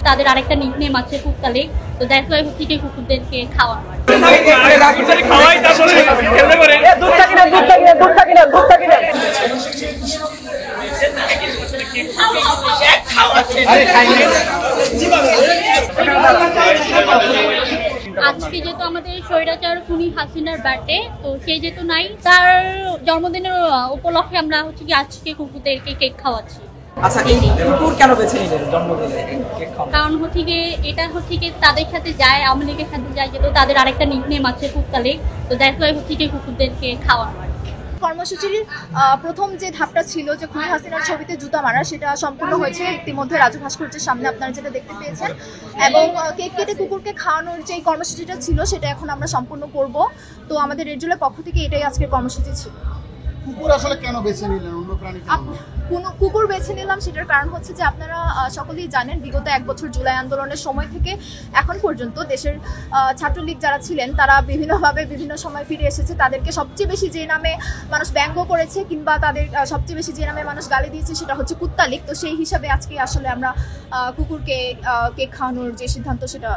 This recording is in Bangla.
তাদের আরেকটা নিকনেম আছে কুকতালিক, তো দ্যাটস ওয়াই হচ্ছে কি কুকুরদেরকে খাওয়ানো হয়। আজকে যেহেতু আমাদের স্বৈরাচার খুনি হাসিনার বার্থডে, তো সে যেহেতু নাই, তার জন্মদিনের উপলক্ষে আমরা হচ্ছে কি আজকে কুকুরদেরকে কেক খাওয়াচ্ছি। আচ্ছা, এই কুকুর কেন বেছে নিলেন জন্মদিনে কেক খাওয়ানো? কারণ হচ্ছে কি এটা হচ্ছে কি তাদের সাথে যায়, আওয়ামী লীগের সাথে যায়, যেহেতু তাদের আরেকটা নিকনেম আছে কুকতালিক, তো দ্যাটস ওয়াই হচ্ছে কি কুকুরদেরকে খাওয়ানো হয়। কর্মসূচির প্রথম যে ধাপটা ছিল যে খুনি হাসিনার ছবিতে জুতা মারা, সেটা সম্পূর্ণ হয়েছে ইতিমধ্যে রাজু ভাস্কর্যের সামনে আপনারা যেটা দেখতে পেয়েছেন। এবং কেক কেটে কুকুরকে খাওয়ানোর যে কর্মসূচিটা ছিল সেটা এখন আমরা সম্পূর্ণ করব। তো আমাদের রেড জুলের পক্ষ থেকে এটাই আজকের কর্মসূচি ছিল। কুকুর আসলে কেন বেছে নিলেন, অন্য প্রাণী কেন? কুকুর বেছে নিলাম সেটার কারণ হচ্ছে যে আপনারা সকলেই জানেন বিগত 1 বছর জুলাই আন্দোলনের সময় থেকে এখন পর্যন্ত দেশের ছাত্রলীগ যারা ছিলেন তারা বিভিন্নভাবে বিভিন্ন সময় ফিরে এসেছে। তাদেরকে সবচেয়ে বেশি যে নামে মানুষ ব্যঙ্গ করেছে কিংবা তাদের সবচেয়ে বেশি যে নামে মানুষ গালি দিয়েছে সেটা হচ্ছে কুত্তালিক। তো সেই হিসাবে আজকে আসলে আমরা কুকুরকে কেক খাওয়ানোর যে সিদ্ধান্ত সেটা